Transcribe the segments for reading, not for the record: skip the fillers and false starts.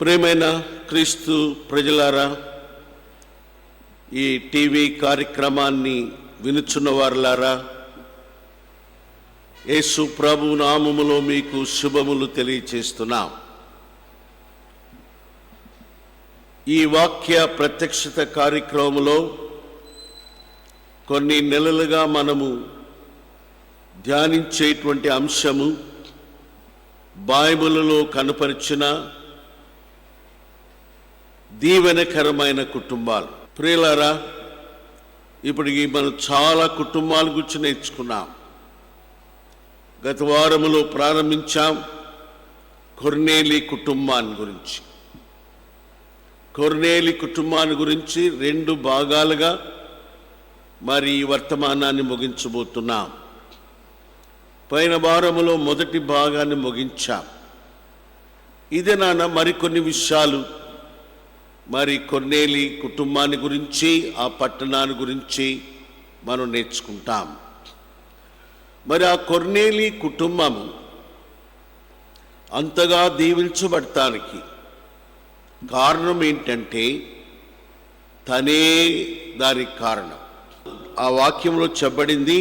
ప్రియమైన క్రీస్తు ప్రజలారా, ఈ టీవీ కార్యక్రమాన్ని వినుచున్న వారులారా, యేసు ప్రభు నామములో మీకు శుభములు తెలియచేస్తున్నాం. ఈ వాక్య ప్రత్యక్షత కార్యక్రమంలో కొన్ని నెలలుగా మనము ధ్యానించేటువంటి అంశము బైబిలులో కనపరిచిన దీవెనకరమైన కుటుంబాలు. ప్రియులారా, ఇప్పటికి మనం చాలా కుటుంబాల గురించి నేర్చుకున్నాం. గత వారములో ప్రారంభించాం కొర్నేలి కుటుంబాన్ని గురించి. కొర్నేలి కుటుంబాన్ని గురించి 2 భాగాలుగా మరి ఈ వర్తమానాన్ని ముగించబోతున్నాం. పైన వారములో మొదటి భాగాన్ని ముగించాం. ఇదే మరికొన్ని విషయాలు మరి కొర్నేలి కుటుంబాన్ని గురించి, ఆ పట్టణాన్ని గురించి మనం నేర్చుకుంటాం. మరి ఆ కొర్నేలి కుటుంబము అంతగా దీవించబడటానికి కారణం ఏంటంటే తనే దానికి కారణం. ఆ వాక్యంలో చెప్పబడింది,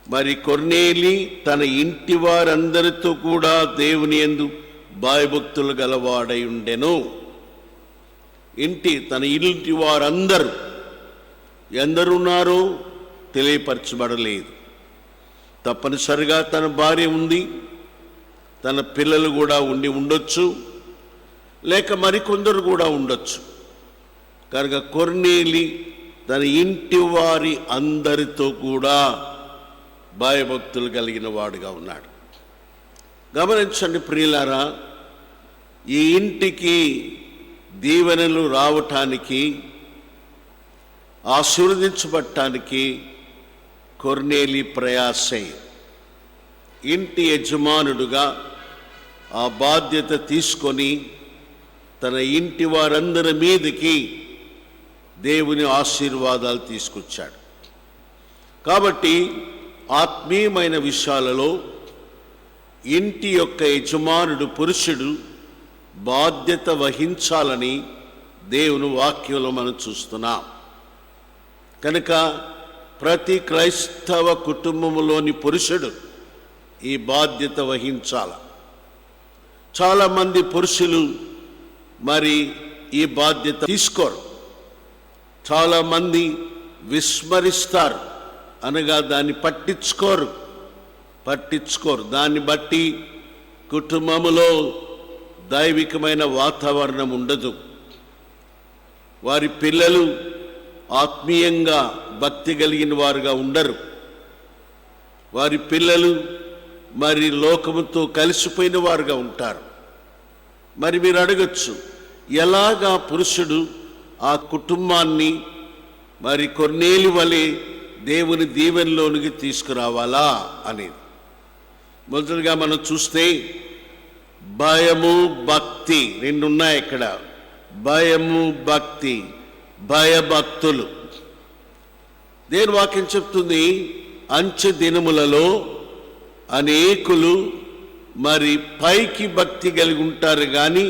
మరి కొర్నేలి తన ఇంటి వారందరితో కూడా దేవుని యందు భయభక్తులు గలవాడై ఉండెను. తన ఇంటి వారందరూ ఎందరున్నారో తెలియపరచబడలేదు. తప్పనిసరిగా తన భార్య ఉంది, తన పిల్లలు కూడా ఉండొచ్చు, లేక మరికొందరు కూడా ఉండొచ్చు. కనుక కొర్నేలి తన ఇంటి వారి అందరితో కూడా భయభక్తులు కలిగిన వాడుగా ఉన్నాడు. గమనించండి ప్రియులారా, ఈ ఇంటికి దీవెనలు రావటానికి, ఆశీర్వదించబడటానికి కొర్నేలి ప్రయాసే. ఇంటి యజమానుడుగా ఆ బాధ్యత తీసుకొని తన ఇంటి వారందరి మీదకి దేవుని ఆశీర్వాదాలు తీసుకొచ్చాడు. కాబట్టి ఆత్మీయమైన విషయాలలో ఇంటి యొక్క యజమానుడు, పురుషుడు బాధ్యత వహించాలని దేవుని వాక్యంలో మనం చూస్తున్నాం. కనుక ప్రతి క్రైస్తవ కుటుంబంలోని పురుషుడు ఈ బాధ్యత వహించాల. చాలామంది పురుషులు మరి ఈ బాధ్యత తీసుకోరు, చాలామంది విస్మరిస్తారు, అనగా దాన్ని పట్టించుకోరు. దాన్ని బట్టి కుటుంబములో దైవికమైన వాతావరణం ఉండదు. వారి పిల్లలు ఆత్మీయంగా భక్తి కలిగిన వారుగా ఉండరు. వారి పిల్లలు మరి లోకముతో కలిసిపోయిన వారుగా ఉంటారు. మరి మీరు అడగచ్చు, ఎలాగా పురుషుడు ఆ కుటుంబాన్ని మరి కొర్నేలి వలె దేవుని దీవెనలోనికి తీసుకురావాలా అనేది. మొదటిగా మనం చూస్తే భయము, భక్తి 2 ఉన్నాయి ఇక్కడ. భయము, భక్తి, భయభక్తులు. దేని వాక్యం చెప్తుంది, అంచె దినములలో అనేకులు మరి పైకి భక్తి కలిగి ఉంటారు కానీ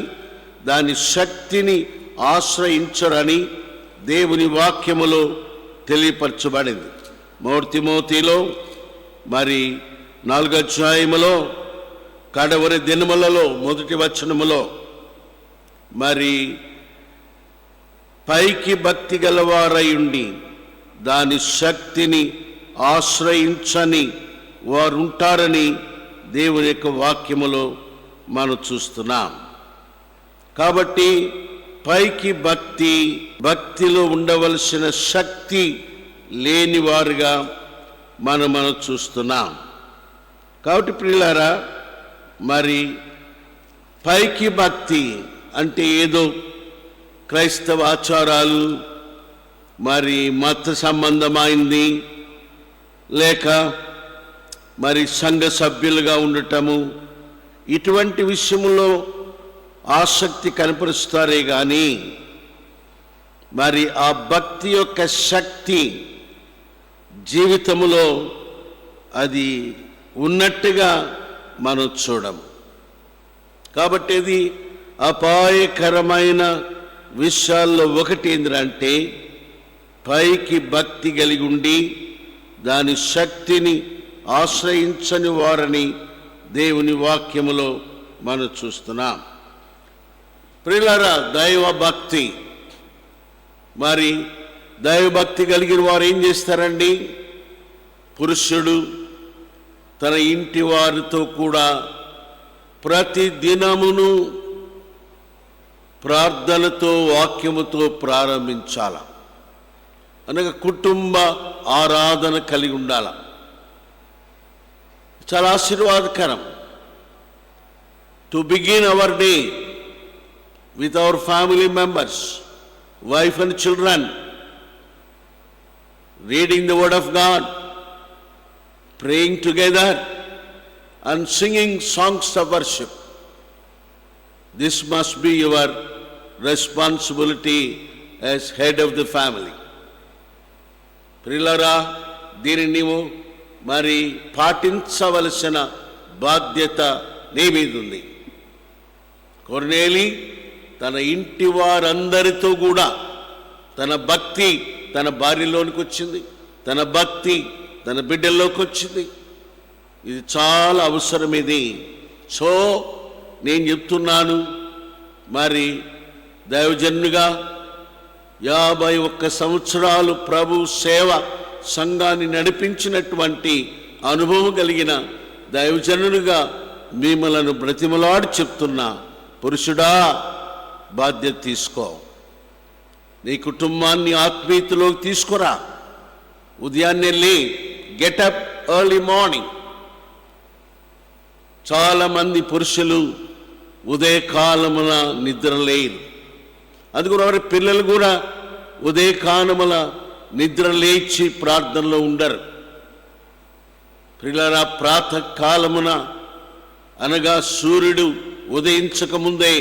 దాని శక్తిని ఆశ్రయించరని దేవుని వాక్యములో తెలియపరచబడింది. 3 తిమోతిలో మరి 4వ అధ్యాయములో కడవరి దినములలో 1వ వచనములో మరి పైకి భక్తి గలవారై ఉండి దాని శక్తిని ఆశ్రయించని వారు ఉంటారని దేవుని యొక్క వాక్యములో మనం చూస్తున్నాం. కాబట్టి పైకి భక్తిలో ఉండవలసిన శక్తి లేని వారుగా మనం చూస్తున్నాం. కాబట్టి ప్రియులారా, మరి పైకి భక్తి అంటే ఏదో క్రైస్తవ ఆచారాలు, మరి మత సంబంధమైంది, లేక మరి సంఘ సభ్యులుగా ఉండటము, ఇటువంటి విషయంలో ఆసక్తి కనపరుస్తారే కానీ మరి ఆ భక్తి యొక్క శక్తి జీవితంలో అది ఉన్నట్టుగా మనం చూడము. కాబట్టి ఇది అపాయకరమైన విషయాల్లో ఒకటి ఏంటంటే పైకి భక్తి కలిగి ఉండి దాని శక్తిని ఆశ్రయించని వారని దేవుని వాక్యములో మనం చూస్తున్నాం. ప్రియులారా, దైవభక్తి, మరి దైవభక్తి కలిగిన వారు ఏం చేస్తారండి? పురుషుడు తన ఇంటి వారితో కూడా ప్రతి దినమును ప్రార్థనతో వాక్యముతో ప్రారంభించాల, అనగా కుటుంబ ఆరాధన కలిగి ఉండాల. చాలా ఆశీర్వాదకరం. To begin our day with our family members, wife and children, reading the word of God, praying together and singing songs of worship. This must be your responsibility as head of the family. ప్రియులారా, దీనిని నీవు మరి పాటించవలసిన బాధ్యత నీ మీద ఉంది. కొర్నేలి తన ఇంటి వారందరితో కూడా తన భక్తి తన భార్యలోనికి వచ్చింది, తన భక్తి తన బిడ్డల్లోకి వచ్చింది. ఇది చాలా అవసరం. ఇది సో నేను చెప్తున్నాను, మరి దైవజనుగా 51 సంవత్సరాలు ప్రభు సేవ సంఘాన్ని నడిపించినటువంటి అనుభవం కలిగిన దైవజనునిగా మిమ్మలను బ్రతిమలాడి చెప్తున్నా, పురుషుడా బాధ్యత తీసుకో. నీ కుటుంబాన్ని ఆత్మీయతలోకి తీసుకురా. ఉదయాన్నే లే, గెటప్ ఎర్లీ మార్నింగ్. చాలామంది పురుషులు ఉదయకాలమున నిద్రలేరు. అందుకని వారి పిల్లలు కూడా ఉదయకాలముల నిద్ర లేచి ప్రార్థనలో ఉండరు. పిల్లల ప్రాతకాలమున అనగా సూర్యుడు ఉదయించకముందే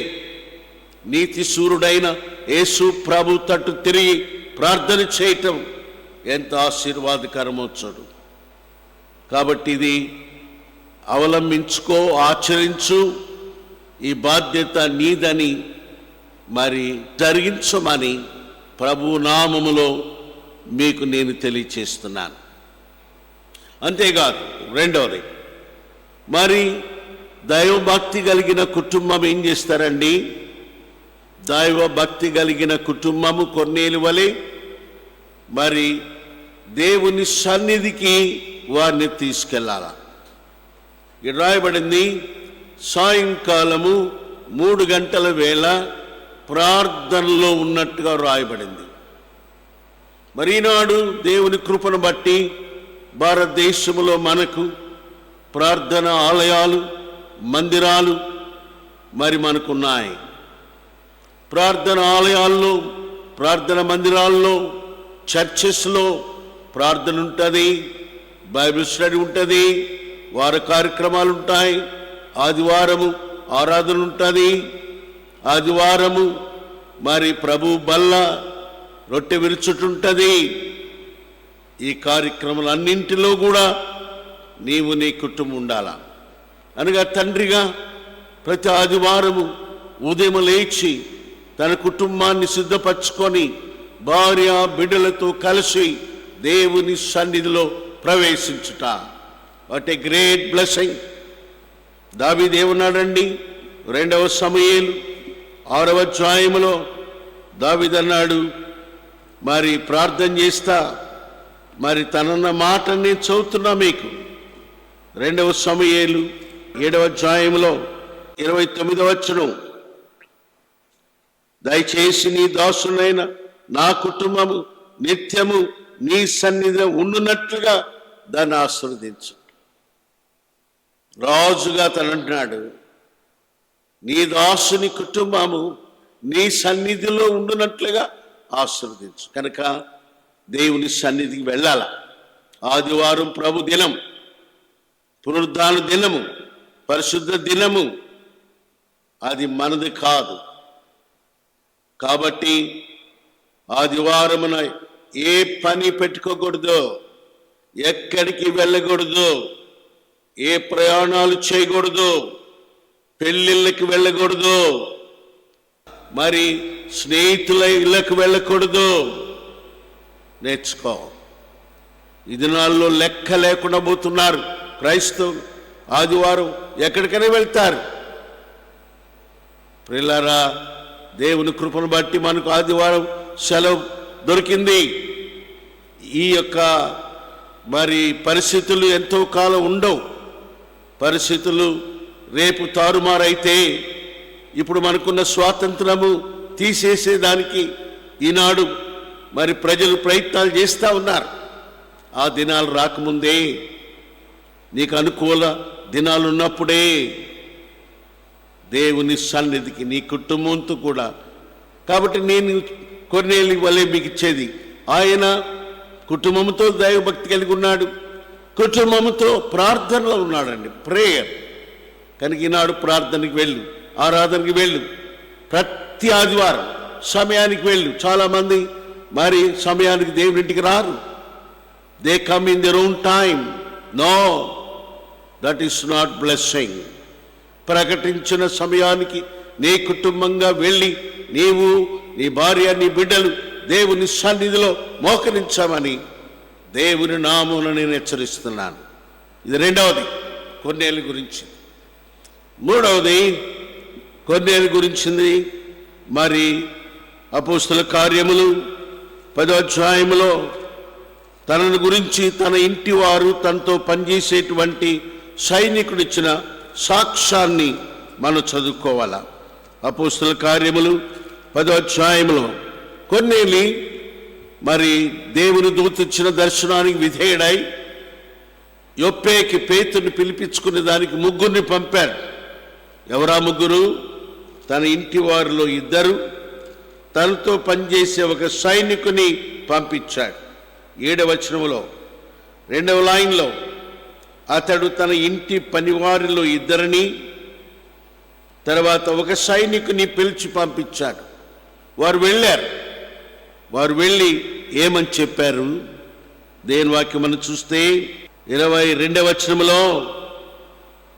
నీతి సూర్యుడైన యేసు ప్రభు తట్టు తిరిగి ప్రార్థన చేయటం ఎంత ఆశీర్వాదకరమో చూడు. కాబట్టి ఇది అవలంబించుకో, ఆచరించు. ఈ బాధ్యత నీదని మరి జరిగించమని ప్రభు నామములో మీకు నేను తెలియచేస్తున్నాను. అంతేకాదు, రెండవది, మరి దైవభక్తి కలిగిన కుటుంబం ఏం చేస్తారండి? దైవభక్తి కలిగిన కుటుంబము కొర్నేలు వలె మరి దేవుని సన్నిధికి వారిని తీసుకెళ్ళాల. ఇక్కడ రాయబడింది, సాయంకాలము 3 గంటల వేళ ప్రార్థనలో ఉన్నట్టుగా రాయబడింది. మరి ఈనాడు దేవుని కృపను బట్టి భారతదేశంలో మనకు ప్రార్థన ఆలయాలు, మందిరాలు మరి మనకున్నాయి. ప్రార్థన ఆలయాల్లో, ప్రార్థన మందిరాల్లో, చర్చెస్లో ప్రార్థన ఉంటుంది, బైబిల్ స్టడీ ఉంటుంది, వార కార్యక్రమాలు ఉంటాయి. ఆదివారము ఆరాధన ఉంటుంది, ఆదివారము మరి ప్రభు బల్ల రొట్టె విరుచుటుంటుంది. ఈ కార్యక్రమాలన్నింటిలో కూడా నీవు నీ కుటుంబం ఉండాలా. అనగా తండ్రిగా ప్రతి ఆదివారము ఉదయం లేచి తన కుటుంబాన్ని సిద్ధపరచుకొని భార్య బిడ్డలతో కలిసి దేవుని సన్నిధిలో ప్రవేశించుట. What a great blessing. దావీదు ఏమన్నాడండి? 2వ సమూయేలు 6వ అధ్యాయములో దావీదు అన్నాడు, మరి ప్రార్థన చేస్తా, మరి తనన్న మాట నేను చదువుతున్నా మీకు. 2వ సమూయేలు 7వ అధ్యాయములో 29వ వచనం, దయచేసి నీ దాసునైన నా కుటుంబము నిత్యము నీ సన్నిధిలో ఉండునట్లుగా దాన్ని ఆశీర్వదించు. రాజుగా తనంటున్నాడు, నీ దాసుని కుటుంబము నీ సన్నిధిలో ఉండునట్లుగా ఆశీర్వదించు. కనుక దేవుని సన్నిధికి వెళ్ళాల. ఆదివారం ప్రభు దినం, పునరుద్ధాన దినము, పరిశుద్ధ దినము. అది మనది కాదు. కాబట్టి ఆదివారమున ఏ పని పెట్టుకోకూడదు, ఎక్కడికి వెళ్ళకూడదు, ఏ ప్రయాణాలు చేయకూడదు, పెళ్ళిళ్ళకి వెళ్ళకూడదు, మరి స్నేహితుల ఇళ్ళకు వెళ్ళకూడదు. నేర్చుకో. ఈ దినాల్లో లెక్క లేకుండా పోతున్నారు క్రైస్తవులు. ఆదివారం ఎక్కడికైనా వెళ్తారు. ప్రియులారా, దేవుని కృపను బట్టి మనకు ఆదివారం సెలవు దొరికింది. ఈ యొక్క మరి పరిస్థితులు ఎంతో కాలం ఉండవు. పరిస్థితులు రేపు తారుమారైతే ఇప్పుడు మనకున్న స్వాతంత్రము తీసేసేదానికి ఈనాడు మరి ప్రజలు ప్రయత్నాలు చేస్తూ ఉన్నారు. ఆ దినాలు రాకముందే, నీకు అనుకూల దినాలు ఉన్నప్పుడే దేవుని సన్నిధికి నీ కుటుంబంతో కూడా. కాబట్టి నేను కొర్నేలి వలె మీకు ఇచ్చేది, ఆయన కుటుంబంతో దైవభక్తి కలిగి ఉన్నాడు, కుటుంబంతో ప్రార్థనలో ఉన్నాడండి, ప్రేయర్. కనుక ఈనాడు ప్రార్థనకి వెళ్ళు, ఆరాధనకి వెళ్ళు, ప్రతి ఆదివారం సమయానికి వెళ్ళు. చాలామంది మరి సమయానికి దేవుని ఇంటికి రారు. They come in their own time. No, that is not blessing. ప్రకటించిన సమయానికి నీ కుటుంబంగా వెళ్ళి నీవు, నీ భార్య, నీ బిడ్డలు దేవుని సన్నిధిలో మోకరించామని దేవుని నామమున నేను హెచ్చరిస్తున్నాను. ఇది రెండవది కొర్నేలి గురించి. మూడవది కొర్నేలి గురించింది మరి అపోస్తల కార్యములు 10వ అధ్యాయములో తనను గురించి తన ఇంటి వారు తనతో పనిచేసేటువంటి సైనికుడిచ్చిన సాక్ష్యాన్ని మనం చదువుకోవాలా. అపోస్తల కార్యములు 10వ అధ్యాయములో కొర్నేలి మరి దేవుని దూత ఇచ్చిన దర్శనానికి విధేయుడై యొప్పేకి పేతుని పిలిపించుకునే దానికి ముగ్గురిని పంపాడు. ఎవరా ముగ్గురు? తన ఇంటి వారిలో 2, తనతో పనిచేసే ఒక సైనికుని పంపించాడు. 7వ వచనములో 2వ లైన్లో అతడు తన ఇంటి పనివారిలో 2 తర్వాత ఒక సైనికుని పిలిచి పంపించాడు. వారు వెళ్ళారు. వారు వెళ్ళి ఏమని చెప్పారు? దేని వాక్యం మనం చూస్తే 22వ వచనములో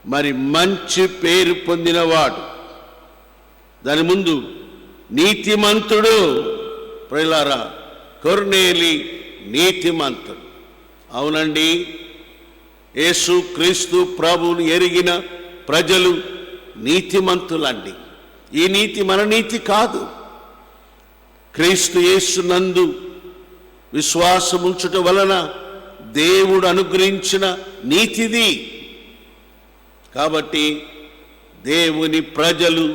మరి మంచి పేరు పొందినవాడు, దాని ముందు నీతిమంతుడు. ప్రియులారా, కొర్నేలి నీతిమంతుడు. అవునండి, యేసు క్రీస్తు ప్రభువుని ఎరిగిన ప్రజలు నీతిమంతులండి. ఈ నీతి మన నీతి కాదు, క్రీస్తు యేసు నందు విశ్వాసముంచుట వలన దేవుడు అనుగ్రహించిన నీతిది. కాబట్టి దేవుని ప్రజలు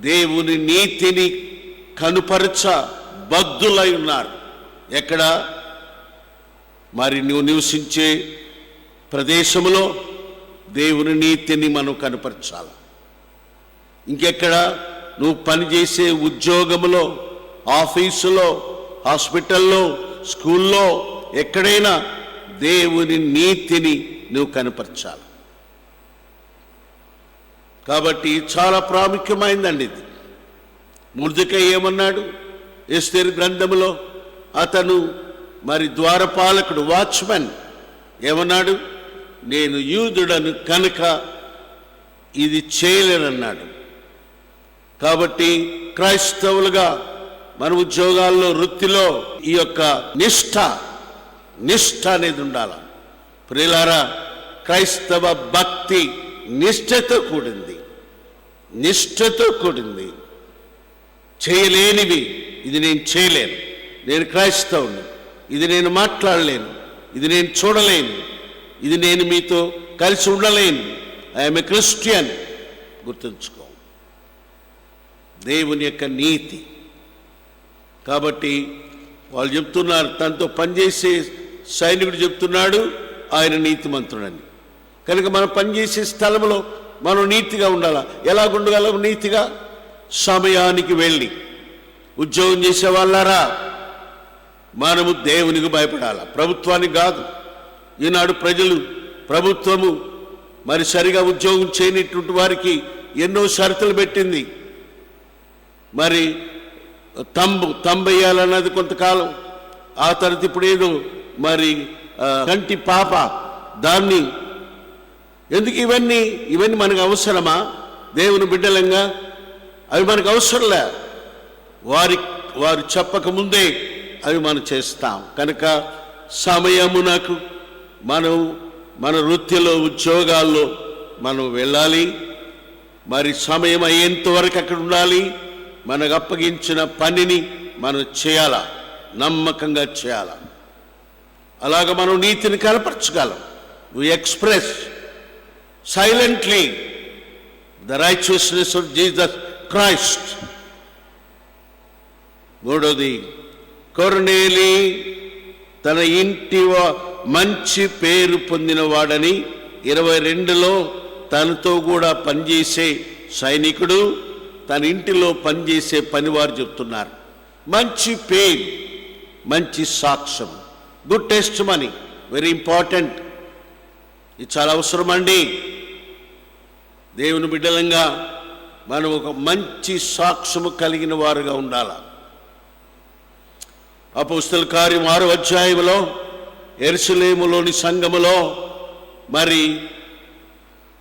దేవుని నీతిని కనుపరచ బద్ధులై ఉన్నారు. ఎక్కడ? మరి నువ్వు నివసించే ప్రదేశంలో దేవుని నీతిని మనం కనుపరచాలి. ఇంకెక్కడ? నువ్వు పనిచేసే ఉద్యోగంలో, ఆఫీసులో, హాస్పిటల్లో, స్కూల్లో, ఎక్కడైనా దేవుని నీతిని నువ్వు కనపరచాలి. కాబట్టి చాలా ప్రాముఖ్యమైందండి ఇది. మొర్దెకై ఏమన్నాడు? ఎస్తేరు గ్రంథములో అతను మరి ద్వారపాలకుడు, వాచ్మెన్, ఏమన్నాడు? నేను యూదుడను కనుక ఇది చేయలేనన్నాడు. కాబట్టి క్రైస్తవులుగా మన ఉద్యోగాల్లో, వృత్తిలో ఈ యొక్క నిష్ఠ అనేది ఉండాలి. ప్రియులారా, క్రైస్తవ భక్తి నిష్ఠతో కూడింది. నిష్ఠతో కూడింది. చేయలేనివి, ఇది నేను చేయలేను, నేను క్రైస్తవుని, ఇది నేను మాట్లాడలేను, ఇది నేను చూడలేను, ఇది నేను మీతో కలిసి ఉండలేను, ఐఎమ్ ఏ క్రిస్టియన్. గుర్తుంచుకో, దేవుని యొక్క నీతి. కాబట్టి వాళ్ళు చెప్తున్నారు, తనతో పనిచేసే సైనికుడు చెప్తున్నాడు ఆయన నీతిమంతుడని. కనుక మనం పనిచేసే స్థలంలో మనం నీతిగా ఉండాలా. ఎలాగుండగలం నీతిగా? సమయానికి వెళ్ళి. ఉద్యోగం చేసే వాళ్ళారా, మనము దేవునికి భయపడాలా, ప్రభుత్వానికి కాదు. ఈనాడు ప్రజలు, ప్రభుత్వము మరి సరిగా ఉద్యోగం చేయనటువంటి వారికి ఎన్నో షరతులు పెట్టింది. మరి తంబెయ్యాలన్నది కొంతకాలం, ఆ తర్వాత ఇప్పుడు ఏదో మరి కంటి పాప, దాన్ని ఎందుకు? ఇవన్నీ మనకు అవసరమా? దేవుని బిడ్డలంగా అవి మనకు అవసరంలే, వారు చెప్పకముందే అవి మనం చేస్తాం. కనుక సమయమునకు మనం మన వృత్తిలో ఉద్యోగాల్లో మనం వెళ్ళాలి. మరి సమయం అయ్యేంత వరకు అక్కడ ఉండాలి. మనకు అప్పగించిన పనిని మనం చేయాలా, నమ్మకంగా చేయాలా. అలాగ మనం నీతిని కనపరచగలం. We express silently the righteousness of Jesus Christ. మూడోది, కొర్నేలి తన ఇంటి మంచి పేరు పొందినవాడని 22లో తనతో కూడా పనిచేసే సైనికుడు, తన ఇంటిలో పనిచేసే పనివారు చెప్తున్నారు. మంచి పేరు, మంచి సాక్ష్యం, good test money, very important. ఇది చాలా అవసరం అండి. దేవుని బిడ్డలంగా మనం ఒక మంచి సాక్ష్యము కలిగిన వారుగా ఉండాలి. అపోస్తల కార్యం 6వ అధ్యాయంలో యెరూషలేములోని సంఘములో మరి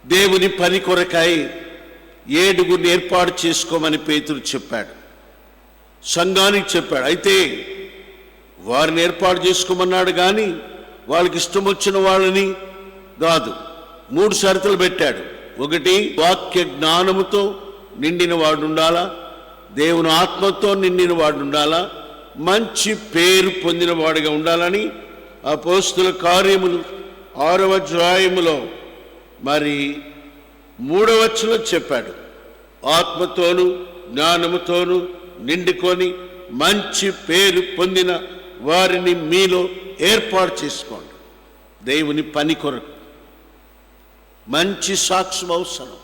దేవుని పని కొరకై 7 ఏర్పాటు చేసుకోమని పేతురు చెప్పాడు, సంఘానికి చెప్పాడు. అయితే వారిని ఏర్పాటు చేసుకోమన్నాడు, కానీ వాళ్ళకి ఇష్టం వచ్చిన వాళ్ళని కాదు. 3 షరతులు పెట్టాడు. 1, వాక్య జ్ఞానముతో నిండిన వాడు ఉండాలా, దేవుని ఆత్మతో నిండిన వాడు ఉండాలా, మంచి పేరు పొందిన వాడుగా ఉండాలని అపోస్తల కార్యములు 6వ అధ్యాయములో మరి 3వ వచనం చెప్పాడు. ఆత్మతోను జ్ఞానముతోను నిండుకొని మంచి పేరు పొందిన వారిని మీలో ఏర్పాటు చేసుకోండి. దేవుని పని కొరకు మంచి సాక్ష్యం అవసరం.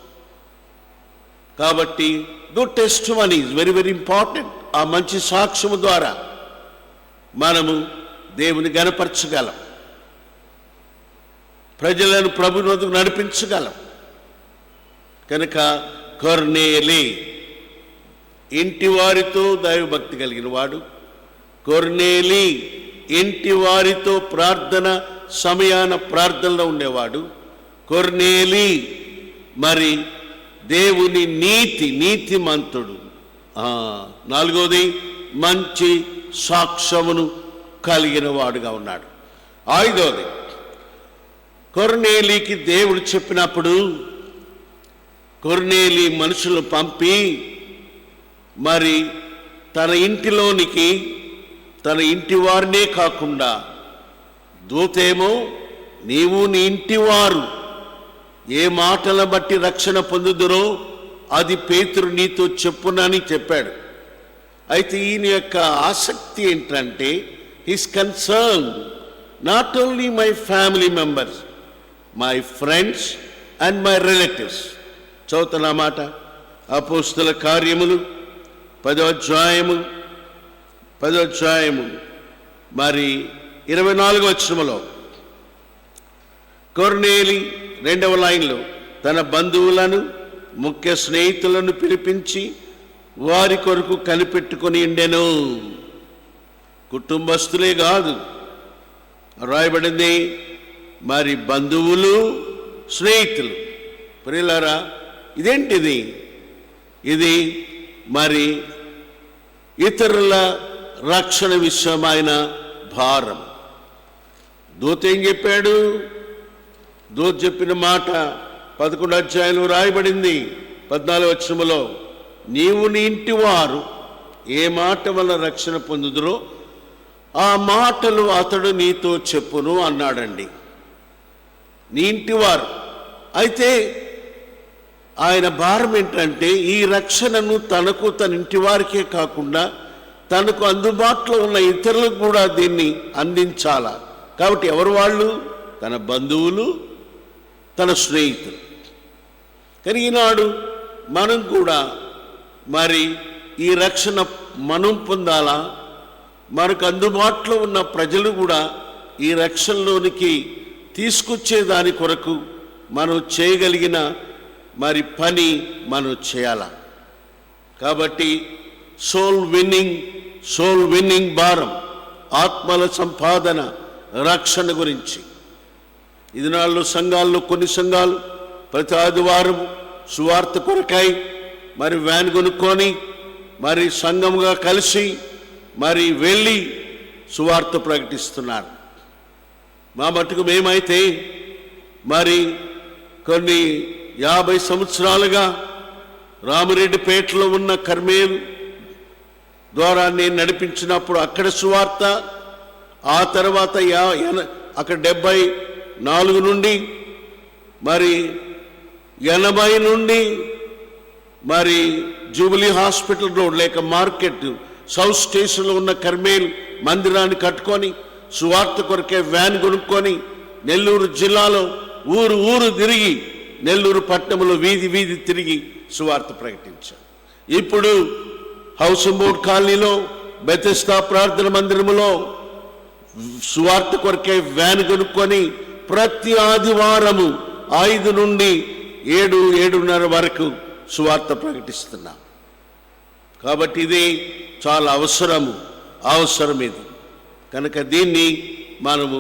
కాబట్టి good testimony is very very important. ఆ మంచి సాక్ష్యము ద్వారా మనము దేవుని గణపరచగలం, ప్రజలను ప్రభువునకు నడిపించగలం. కనుక కొర్నేలి ఇంటి వారితో దైవభక్తి కలిగిన వాడు. కొర్నేలి ఇంటి వారితో ప్రార్థన సమయాన ప్రార్థనలో ఉండేవాడు. కొర్నేలి మరి దేవుని నీతిమంతుడు. 4వది, మంచి సాక్ష్యమును కలిగిన వాడుగా ఉన్నాడు. 5వది, కొర్నేలికి దేవుడు చెప్పినప్పుడు కొర్నేలి మనుషులు పంపి మరి తన ఇంటిలోనికి తన ఇంటి వారినే కాకుండా దూతేమో నీవు నీ ఇంటి వారు ఏ మాటల బట్టి రక్షణ పొందుదురో అది పేతురు నీతో చెప్పునని చెప్పాడు. అయితే ఈయన యొక్క ఆసక్తి ఏంటంటే his concern not only my family members, my friends and my relatives. చదువుతున్న మాట అపోస్తల కార్యములు 10వ అధ్యాయము మరి 24వ వచనములో కొర్నేలి 2వ లైన్లో తన బంధువులను ముఖ్య స్నేహితులను పిలిపించి వారి కొరకు కనిపెట్టుకొని ఉండెను. కుటుంబస్తులే కాదు, రాయబడింది మరి బంధువులు, స్నేహితులు. ప్రియులారా, ఇదేంటిది? ఇది మరి ఇతరుల రక్షణ విషయమైన భారం. దూత ఏం చెప్పాడు? దూత చెప్పిన మాట 11వ అధ్యాయంలో రాయబడింది 14వ వచనములో, నీవు నీ ఇంటి వారు ఏ మాట వల్ల రక్షణ పొందుదురో ఆ మాటలు అతడు నీతో చెప్పును అన్నాడండి. నీ ఇంటి వారు. అయితే ఆయన భారం ఏంటంటే ఈ రక్షణను తనకు, తన ఇంటి వారికే కాకుండా తనకు అందుబాటులో ఉన్న ఇతరులకు కూడా దీన్ని అందించాలా. కాబట్టి ఎవరు వాళ్ళు? తన బంధువులు, తన స్నేహితులు. కానీ ఈనాడు మనం కూడా మరి ఈ రక్షణ మనం పొందాలా, మనకు అందుబాటులో ఉన్న ప్రజలు కూడా ఈ రక్షణలోనికి తీసుకొచ్చే దాని కొరకు మనం చేయగలిగిన మరి పని మనం చేయాలా. కాబట్టి సోల్ విన్నింగ్ భారం, ఆత్మల సంపాదన, రక్షణ గురించి ఇది నాళ్ళు సంఘాల్లో కొన్ని సంఘాలు ప్రతి ఆదివారం సువార్త కొరకై మరి వ్యాన్ కొనుక్కొని మరి సంఘముగా కలిసి మరి వెళ్ళి సువార్త ప్రకటిస్తున్నారు. మా మటుకు మేమైతే మరి కొన్ని 50 సంవత్సరాలుగా రామిరెడ్డిపేటలో ఉన్న కర్మేలు ద్వారా నేను నడిపించినప్పుడు అక్కడ సువార్త, ఆ తర్వాత అక్కడ 74 నుండి మరి 80 నుండి మరి జూబిలీ హాస్పిటల్ రోడ్ లేక మార్కెట్ సౌత్ స్టేషన్లో ఉన్న కర్మేల్ మందిరాన్ని కట్టుకొని సువార్త కొరకే వ్యాన్ కొనుక్కొని నెల్లూరు జిల్లాలో ఊరు ఊరు తిరిగి నెల్లూరు పట్టణంలో వీధి వీధి తిరిగి సువార్త ప్రకటించారు. ఇప్పుడు హౌస్ బోర్డ్ కాలనీలో బెతెస్దా ప్రార్థన మందిరములో సువార్త కొరకే వ్యాన్ కొనుక్కొని ప్రతి ఆదివారము 5 నుండి 7:30 వరకు సువార్త ప్రకటిస్తున్నాం. కాబట్టి ఇది చాలా అవసరం ఇది కనుక దీన్ని మనము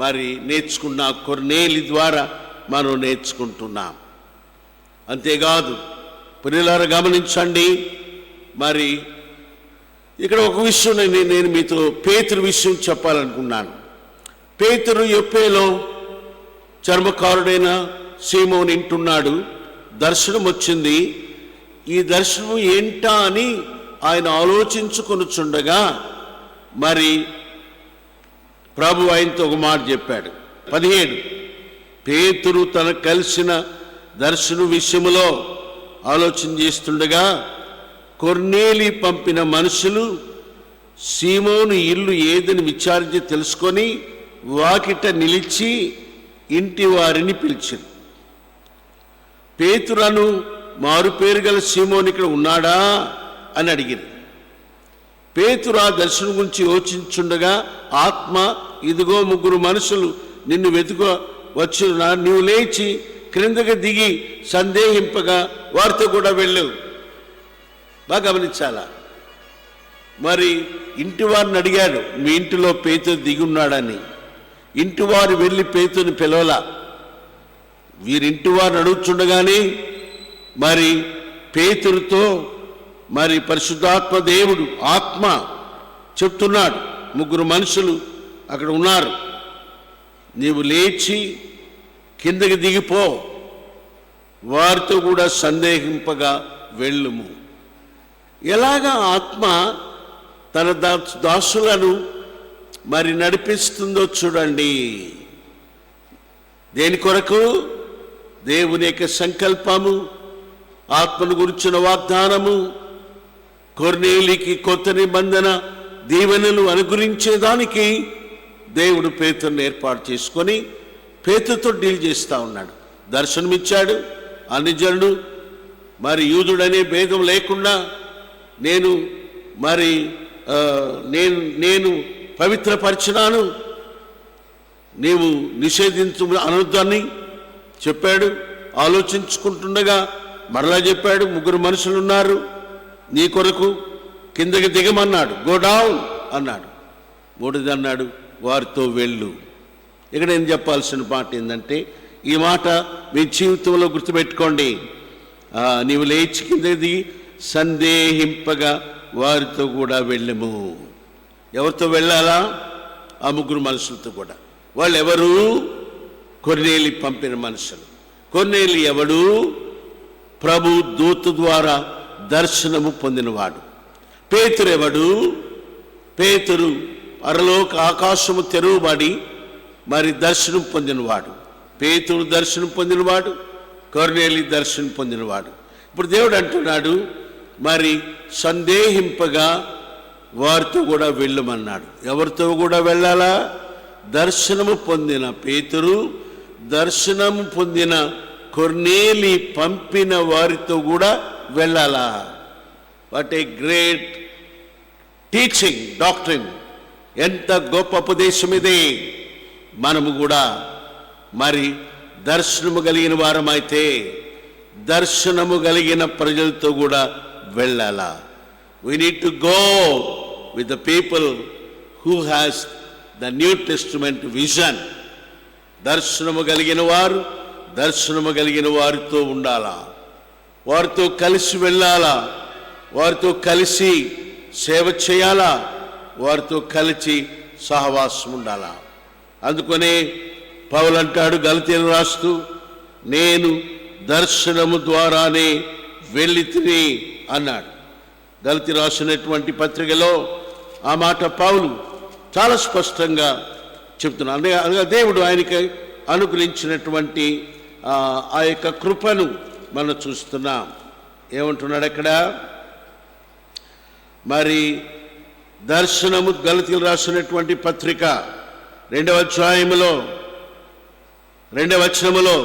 మరి నేర్చుకున్న కొర్నేలి ద్వారా మనం నేర్చుకుంటున్నాం. అంతేకాదు ప్రియులారా గమనించండి, మరి ఇక్కడ ఒక విషయం నేను మీతో పేతురు విషయం చెప్పాలనుకున్నాను. పేతురు యొప్పేలో చర్మకారుడైన సీమోను ఇంటున్నాడు. దర్శనం వచ్చింది. ఈ దర్శనం ఏంటా అని ఆయన ఆలోచించుకొనుచుండగా మరి ప్రభు ఆయనతో ఒక మాట చెప్పాడు. 17 పేతురు తనకు కలిసిన దర్శనం విషయంలో ఆలోచన చేస్తుండగా కొర్నేలి పంపిన మనుషులు సీమోను ఇల్లు ఏదని విచారించి తెలుసుకొని వాకిట నిలిచి ఇంటి వారిని పిలిచారు. పేతురను మారు పేరు గల సీమోను ఇక్కడ ఉన్నాడా అని అడిగారు. పేతురు ఆ దర్శనం గురించి యోచించుండగా ఆత్మ, ఇదిగో 3 మనుషులు నిన్ను వెతుక వచ్చిన, నువ్వు లేచి క్రిందకి దిగి సందేహింపగా వారితో కూడా వెళ్ళవు. బాగా గమనించాలా. మరి ఇంటి వారిని అడిగాడు, మీ ఇంటిలో పేతురు దిగి ఉన్నాడని. ఇంటి వారు వెళ్ళి పేతుని పిలవలా. వీరింటి వారిని అడుగుతుండగానే మరి పేతురుతో మరి పరిశుద్ధాత్మ దేవుడు ఆత్మ చెప్తున్నాడు, 3 మనుషులు అక్కడ ఉన్నారు, నీవు లేచి కిందకి దిగిపో, వారితో కూడా సందేహింపగా వెళ్ళుము. ఎలాగా ఆత్మ తన దాసులను మరి నడిపిస్తుందో చూడండి. దేని కొరకు? దేవుని యొక్క సంకల్పము, ఆత్మను గురించిన వాగ్దానము, కొర్నేలికి కొత్త నిబంధన దీవెనలు అనుగ్రహించేదానికి దేవుడు పేతురుని ఏర్పాటు చేసుకొని పేతురుతో డీల్ చేస్తూ ఉన్నాడు. దర్శనమిచ్చాడు. అన్ని జనుడు మరి యూదుడనే భేదం లేకుండా నేను మరి నేను పవిత్రపరిచినాను, నీవు నిషేధించు అనొద్దని చెప్పాడు. ఆలోచించుకుంటుండగా మరలా చెప్పాడు, 3 మనుషులు ఉన్నారు నీ కొరకు, కిందకి దిగమన్నాడు, గో డౌన్ అన్నాడు. 3ది అన్నాడు, వారితో వెళ్ళు. ఇక్కడ నేను చెప్పాల్సిన మాట ఏంటంటే, ఈ మాట మీ జీవితంలో గుర్తుపెట్టుకోండి. నీవు లేచి కిందకి దిగి సందేహింపగా వారితో కూడా వెళ్ళము. ఎవరితో వెళ్ళాలా? ఆ 3 మనుషులతో కూడా. వాళ్ళు ఎవరు? కొర్నేలి పంపిన మనుషులు. కొర్నేలి ఎవడు? ప్రభు దూత ద్వారా దర్శనము పొందినవాడు. పేతురు ఎవడు? పేతురు పరలోక ఆకాశము తెరువబడి మరి దర్శనం పొందినవాడు. పేతురు దర్శనం పొందినవాడు, కొర్నేలి దర్శనం పొందినవాడు. ఇప్పుడు దేవుడు అంటున్నాడు, మరి సందేహింపగా వారితో కూడా వెళ్ళమన్నాడు. ఎవరితో కూడా వెళ్ళాలా? దర్శనము పొందిన పేతురు, దర్శనము పొందిన కొర్నేలి పంపిన వారితో కూడా వెళ్ళాలా. What a great teaching, doctrine! ఎంత గొప్ప ఉపదేశం ఇది. మనము కూడా మరి దర్శనము కలిగిన వారమైతే దర్శనము కలిగిన ప్రజలతో కూడా వెళ్ళాలా. We need to go with the people who has the New Testament vision. దర్శనము కలిగిన వారు దర్శనము కలిగిన వారితో ఉండాలా. వారితో కలిసి వెళ్ళాలా, వారితో కలిసి సేవ చేయాలా, వారితో కలిసి సహవాసం ఉండాలా. అందుకనే పౌలు అంటాడు గలతీయులకు రాస్తూ, నేను దర్శనము ద్వారానే వెళ్ళితిని అన్నాడు. గలతీ రాసినటువంటి పత్రికలో ఆ మాట పౌలు చాలా స్పష్టంగా చెప్తున్నాడు. అనగా దేవుడు ఆయనకి అనుగ్రహించినటువంటి ఆ యొక్క కృపను మనం చూస్తున్నాం. ఏమంటున్నాడు అక్కడ? మరి దర్శనము, గలతీయులకు రాసినటువంటి పత్రిక 2వ అధ్యాయములో 2వ వచనములో,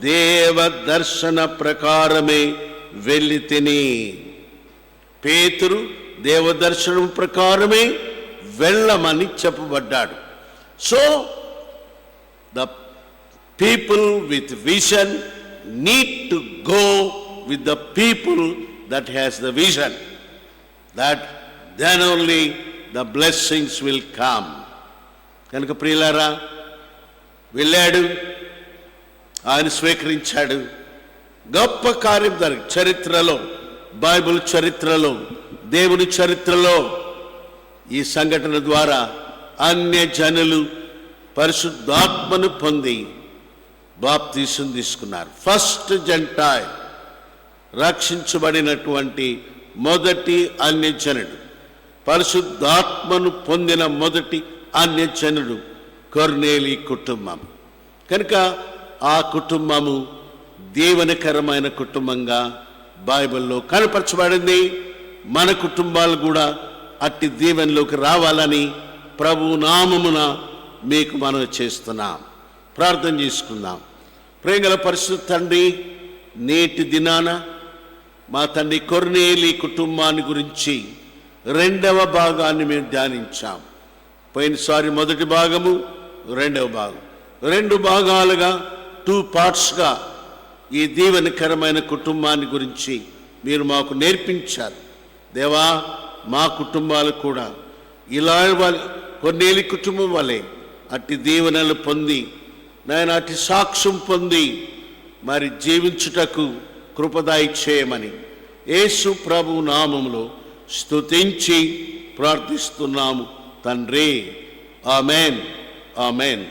దేవ దర్శన ప్రకారమే వెళ్ళి తిని. పేతురు దేవదర్శనం ప్రకారమే వెళ్ళమని చెప్పబడ్డాడు. So the people with vision need to go with the people that has the vision, that then only the blessings will come. కనుక ప్రియులారా, వెళ్ళాడు, ఆయన స్వీకరించాడు, గొప్ప కార్యం జరిగింది. చరిత్రలో, బైబిల్ చరిత్రలో, దేవుని చరిత్రలో ఈ సంఘటన ద్వారా అన్య జనులు పరిశుద్ధాత్మను పొంది బాప్తీసం తీసుకున్నారు. ఫస్ట్ జెంటైల్, రక్షించబడినటువంటి మొదటి అన్యజనుడు, పరిశుద్ధాత్మను పొందిన మొదటి అన్యజనుడు కొర్నేలి కుటుంబం. కనుక ఆ కుటుంబము దీవెనకరమైన కుటుంబంగా బైబిల్లో కనపరచబడింది. మన కుటుంబాలు కూడా అట్టి దీవెనలోకి రావాలని ప్రభు నామమున మీకు మనం చేస్తున్నాం. ప్రార్థన చేసుకుందాం. ప్రేమగల పరిశుద్ధ తండ్రి, నేటి దినాన మా తండ్రి కొర్నేలి కుటుంబాన్ని గురించి 2వ భాగాన్ని మేము ధ్యానించాం. పోయినసారి మొదటి భాగము, 2వ భాగం, 2 భాగాలుగా 2 పార్ట్స్గా ఈ దీవెనకరమైన కుటుంబాన్ని గురించి మీరు మాకు నేర్పించారు. దేవా, మా కుటుంబాలు కూడా ఇలా కొర్నేలి కుటుంబం వలె అట్టి దీవెనలు పొంది, నాయన అట్టి సాక్ష్యం పొంది మరి జీవించుటకు కృపదాయి చేయమని యేసు ప్రభు నామములో స్తుతించి ప్రార్థిస్తున్నాము తండ్రి. Amen, amen.